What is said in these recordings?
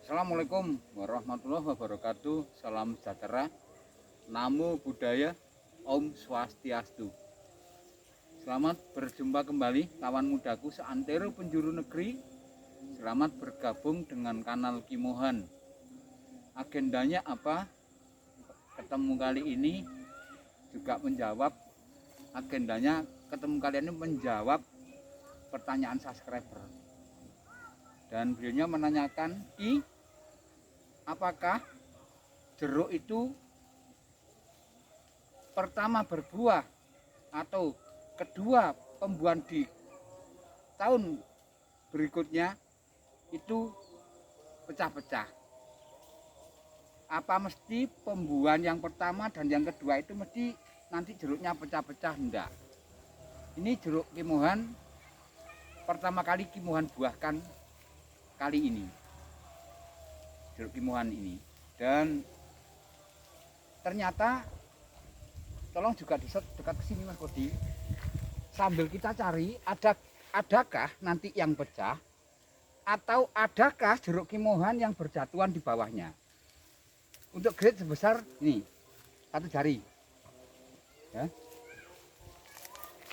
Assalamualaikum warahmatullahi wabarakatuh. Salam sejahtera, namo buddhaya, om swastiastu. Selamat berjumpa kembali kawan mudaku seantero penjuru negeri. Selamat bergabung dengan kanal Kimohan. Agendanya apa? Ketemu kali ini juga menjawab agendanya ketemu kali ini menjawab pertanyaan subscriber. Dan beliaunya menanyakan, apakah jeruk itu pertama berbuah atau kedua pembuahan di tahun berikutnya itu pecah-pecah? Apa mesti pembuahan yang pertama dan yang kedua itu mesti nanti jeruknya pecah-pecah? Enggak. Ini jeruk Kimohan pertama kali Kimohan buahkan kali ini. Jeruk Kimohan ini. Dan ternyata tolong juga dekat ke sini Mas Kodi. Sambil kita cari adakah nanti yang pecah atau adakah jeruk Kimohan yang berjatuhan di bawahnya. Untuk grade sebesar ini satu jari. Ya.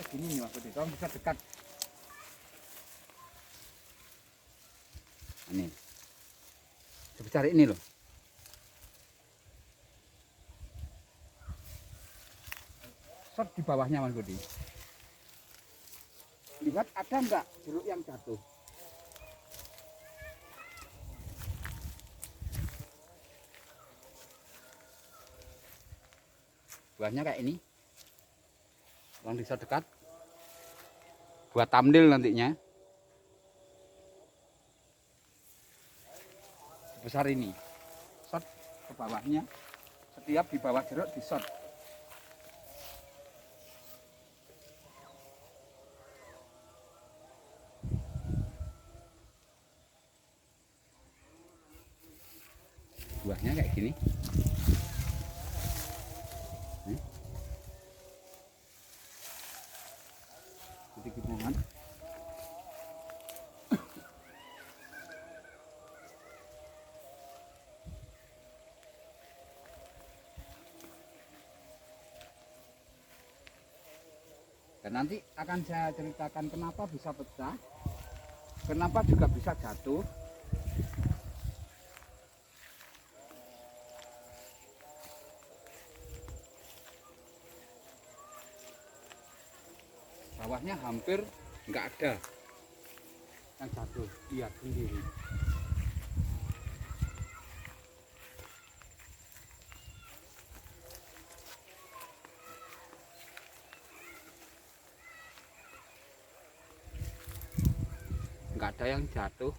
Segini nih Mas Kodi. Tolong bisa dekat. Ini. Sebesar ini loh. Shot di bawahnya Mas Budi. Lihat ada enggak jeruk yang jatuh? Buahnya kayak ini. Tolong bisa dekat. Buat thumbnail nantinya. Sebesar ini. Shot ke bawahnya. Setiap di bawah jeruk di shot. Buahnya kayak gini. Sedikit mohon. Dan nanti akan saya ceritakan kenapa bisa pecah, kenapa juga bisa jatuh. Bawahnya hampir nggak ada yang jatuh, lihat sendiri. Nggak ada yang jatuh.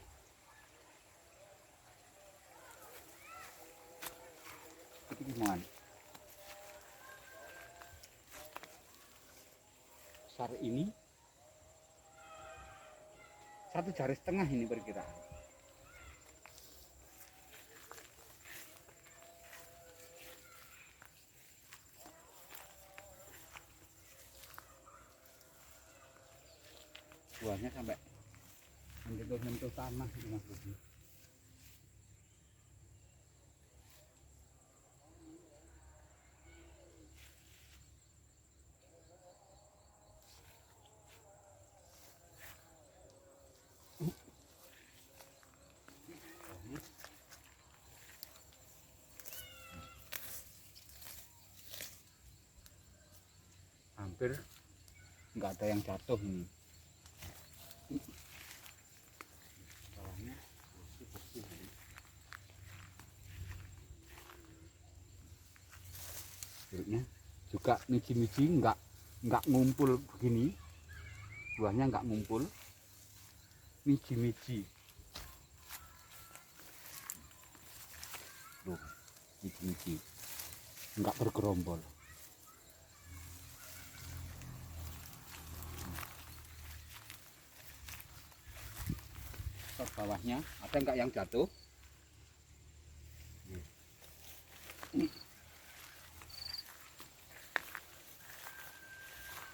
Itu gimana? Besar ini satu jari setengah ini perkiraan. Buahnya sampai menyentuh tanah ini Mas Budi. Hampir nggak ada yang jatuh ini. Bawahnya bersih. Jeruknya juga miji-miji nggak ngumpul begini, buahnya nggak ngumpul, miji-miji. Loh, miji-miji nggak bergerombol. Ke bawahnya ada nggak yang jatuh?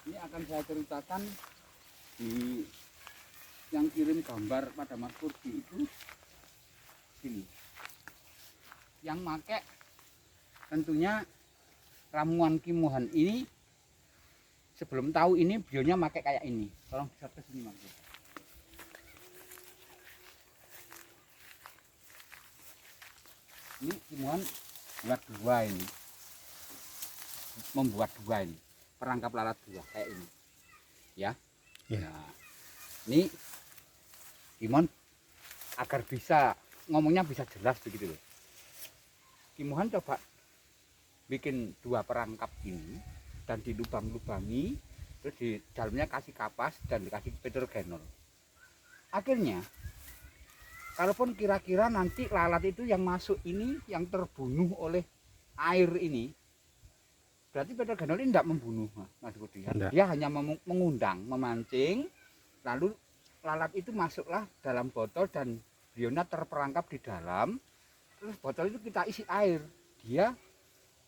Ini akan saya ceritakan di yang kirim gambar pada Mas Kurdi itu sini. yang make tentunya ramuan Kimohan ini sebelum tahu ini bionya make kayak ini. Tolong diset ke sini Mas. Ini Kimohan buat dua ini. Membuat dua ini. Perangkap lalat dua kayak ini. Ya. Ya. Nah, ini Kimohan agar bisa ngomongnya bisa jelas begitu loh. Kimohan coba bikin dua perangkap ini dan dilubang-lubangi, terus di dalamnya kasih kapas dan dikasih petrogenol. Akhirnya kalaupun kira-kira nanti lalat itu yang masuk ini yang terbunuh oleh air ini, berarti petrogenol ini tidak membunuh Mas Budi. Dia hanya mengundang, memancing, lalu lalat itu masuklah dalam botol dan bionya terperangkap di dalam. Terus botol itu kita isi air, dia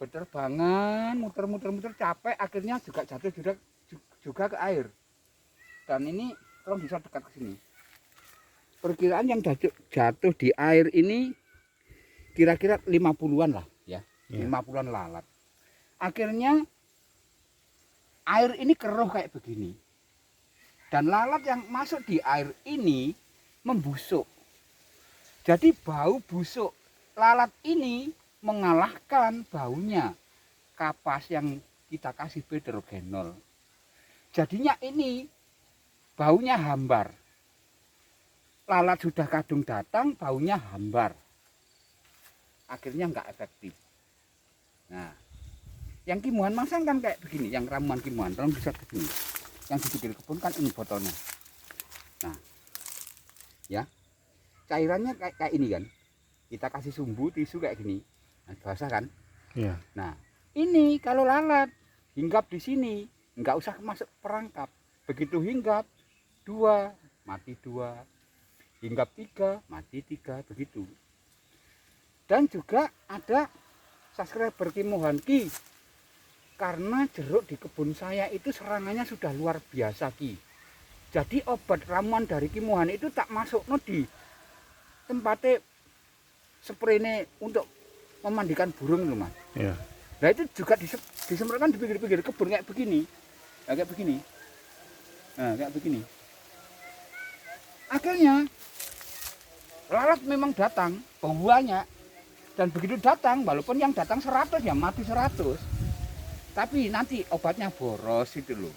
berterbangan, muter-muter capek, akhirnya juga jatuh juga ke air. Dan ini tolong bisa dekat ke sini. Perkiraan yang jatuh di air ini kira-kira 50-an lah ya, 50-an lalat. Akhirnya air ini keruh kayak begini. Dan lalat yang masuk di air ini membusuk. Jadi bau busuk lalat ini mengalahkan baunya kapas yang kita kasih petrogenol. Jadinya ini baunya hambar. Lalat sudah kadung datang, baunya hambar. Akhirnya nggak efektif. Nah, yang Kimohan masang kan kayak begini, yang ramuan Kimohan, tolong bisa begini. Yang di pinggir kebun kan ini botolnya. Nah, ya, cairannya kayak ini kan. Kita kasih sumbu tisu kayak gini, nah, basah kan? Iya. Nah, ini kalau lalat hinggap di sini, nggak usah masuk perangkap. Begitu hinggap 2, mati 2. Hinggap 3, mati 3, begitu. Dan juga ada subscriber Kimohan Ki. Karena jeruk di kebun saya itu serangannya sudah luar biasa Ki. Jadi obat ramuan dari Kimohan itu tak masuk no di tempatnya spraynya untuk memandikan burung loh Mas. Iya. Nah itu juga disemprotkan di pinggir-pinggir kebun kayak begini. Nah, kayak begini. Nah, kayak begini. Akhirnya lalat memang datang, banyak. Dan begitu datang, walaupun yang datang 100 ya mati 100. Tapi nanti obatnya boros itu loh.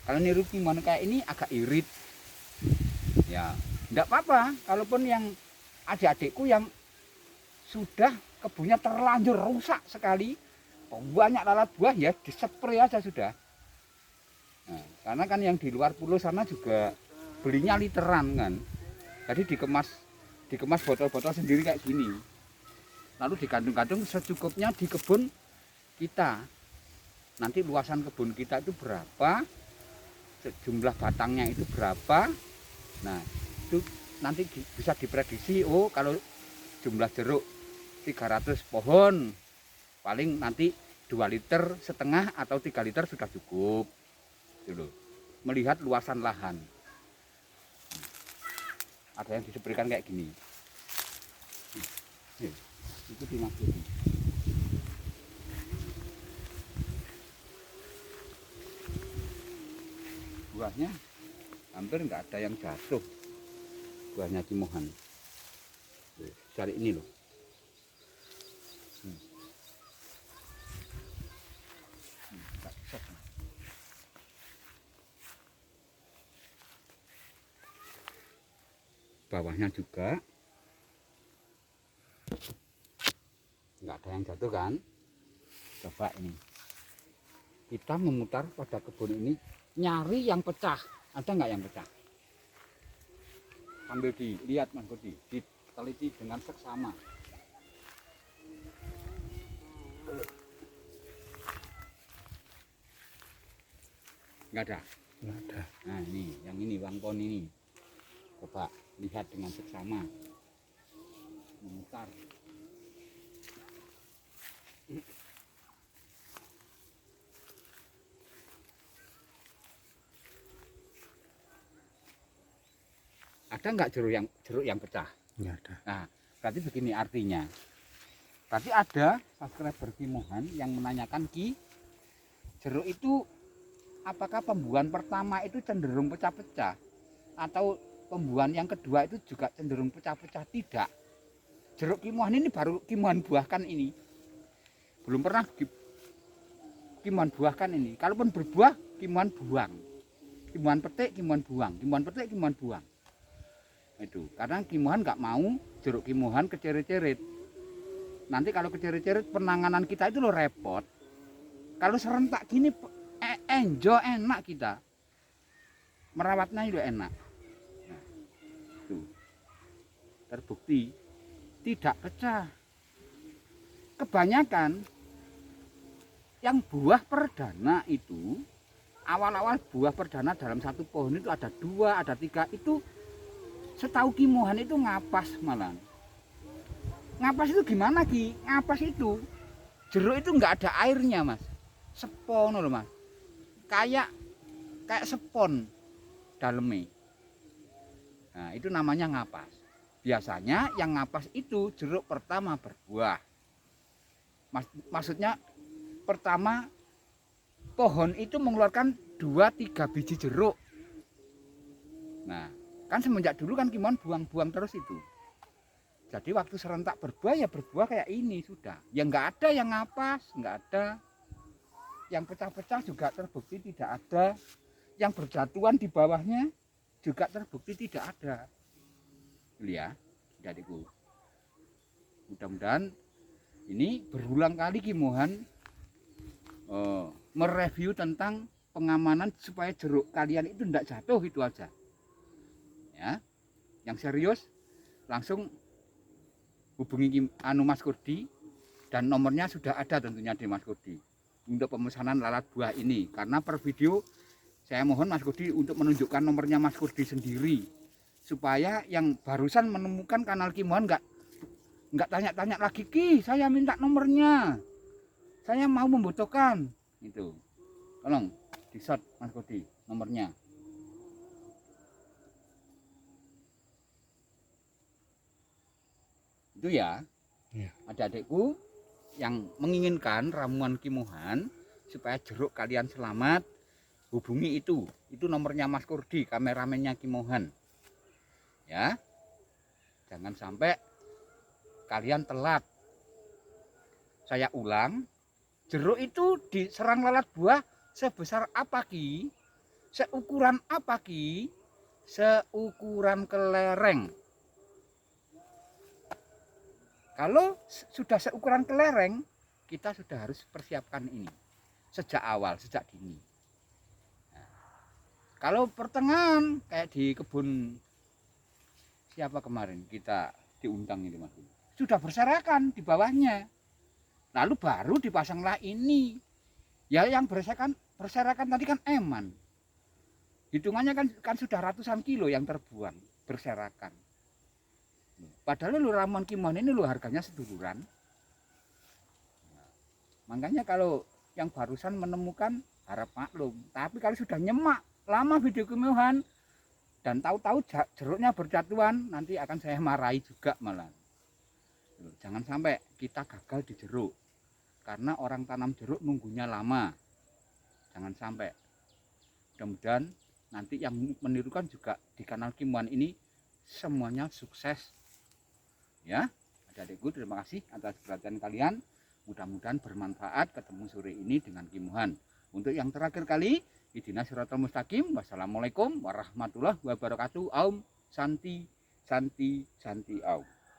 Kalau niru Kimohan kayak ini agak irit. Ya, enggak apa-apa. Kalaupun yang adik-adikku yang sudah kebunnya terlanjur rusak sekali, banyak lalat buah ya dispray aja sudah. Nah, karena kan yang di luar pulau sana juga belinya literan kan, jadi dikemas botol-botol sendiri kayak gini, lalu digantung-gantung secukupnya di kebun kita. Nanti luasan kebun kita itu berapa, jumlah batangnya itu berapa, nah itu nanti bisa diprediksi. Oh kalau jumlah jeruk 300 pohon, paling nanti 2,5 liter atau 3 liter sudah cukup. Gitu. Melihat luasan lahan. Ada yang disebutkan kayak gini. Itu dimaksudkan. Buahnya hampir nggak ada yang jatuh. Buahnya Kimohan. Cari ini loh. Bawahnya juga nggak ada yang jatuh kan. Coba ini kita memutar pada kebun ini nyari yang pecah, ada nggak yang pecah? Sambil dilihat Mas Budi, diteliti dengan seksama. Nggak ada. Nggak ada. Nah ini, yang ini wangkon ini, coba lihat dengan seksama, memutar. Ada nggak jeruk yang pecah? Nggak ada. Nah berarti begini artinya, Berarti ada subscriber Ki Mohan yang menanyakan, Ki, jeruk itu apakah pembuahan pertama itu cenderung pecah-pecah atau pembuahan yang kedua itu juga cenderung pecah-pecah? Tidak. Jeruk Ki Mohan ini baru Ki Mohan buahkan ini. Belum pernah Ki Mohan buahkan ini. Kalaupun berbuah, Ki Mohan buang. Ki Mohan petik, Ki Mohan buang. Ki Mohan petik, Ki Mohan buang. Itu karena Ki Mohan nggak mau jeruk Ki Mohan kecerit-cerit. Nanti kalau kecerit-cerit penanganan kita itu lo repot. Kalau serentak gini enjoy enak kita. Merawatnya itu enak. Nah, tuh. Terbukti tidak pecah. Kebanyakan yang buah perdana itu awal-awal buah perdana dalam satu pohon itu ada 2, ada 3 itu setahu Ki Mohan itu ngapas malah. Ngapas itu gimana Ki? Ngapas itu jeruk itu nggak ada airnya Mas, sepon loh Mas, kayak sepon dalamnya. Nah itu namanya ngapas. Biasanya yang ngapas itu jeruk pertama berbuah. Maksudnya pertama pohon itu mengeluarkan 2-3 biji jeruk. Nah kan semenjak dulu kan Ki Mohan buang-buang terus itu. Jadi waktu serentak berbuah ya berbuah kayak ini sudah. Ya nggak ada yang ngapas, nggak ada. Yang pecah-pecah juga terbukti tidak ada. Yang berjatuhan di bawahnya juga terbukti tidak ada. Ya, adikku. Mudah-mudahan ini berulang kali Ki Mohan mereview tentang pengamanan supaya jeruk kalian itu tidak jatuh, itu aja. Ya, yang serius langsung hubungi Mas Kurdi, dan nomornya sudah ada tentunya di Mas Kurdi untuk pemesanan lalat buah ini. Karena per video saya mohon Mas Kurdi untuk menunjukkan nomornya Mas Kurdi sendiri supaya yang barusan menemukan kanal Ki Mohan nggak tanya-tanya lagi, Ki saya minta nomornya, saya mau membutuhkan itu. Tolong di shot Mas Kurdi nomornya. Itu ya, adik-adikku yang menginginkan ramuan Ki Mohan supaya jeruk kalian selamat, hubungi itu nomornya Mas Kurdi, kameramennya Ki Mohan. Ya, jangan sampai kalian telat. Saya ulang, jeruk itu diserang lalat buah sebesar apa Ki? Seukuran apa Ki? Seukuran kelereng. Kalau sudah seukuran kelereng, kita sudah harus persiapkan ini sejak awal, sejak dini. Nah, kalau pertengahan kayak di kebun siapa kemarin kita diundang ini Mas, sudah berserakan di bawahnya, lalu baru dipasanglah ini. Ya yang berserakan tadi kan eman, hitungannya kan sudah ratusan kilo yang terbuang berserakan. Padahal lu ramuan Ki Mohan ini lu harganya seduluran. Nah, makanya kalau yang barusan menemukan harap maklum. Tapi kalau sudah nyemak lama video Ki Mohan dan tahu-tahu jeruknya berjatuhan, nanti akan saya marahi juga malah. Jangan sampai kita gagal di jeruk karena orang tanam jeruk nunggunya lama. Jangan sampai. Mudah-mudahan nanti yang menirukan juga di kanal Ki Mohan ini semuanya sukses. Ya, adik-adikku terima kasih atas perhatian kalian. Mudah-mudahan bermanfaat ketemu sore ini dengan Ki Mohan. Untuk yang terakhir kali, ihdinas siratal mustaqim. Wassalamualaikum warahmatullahi wabarakatuh. Aum santi santi santi aum.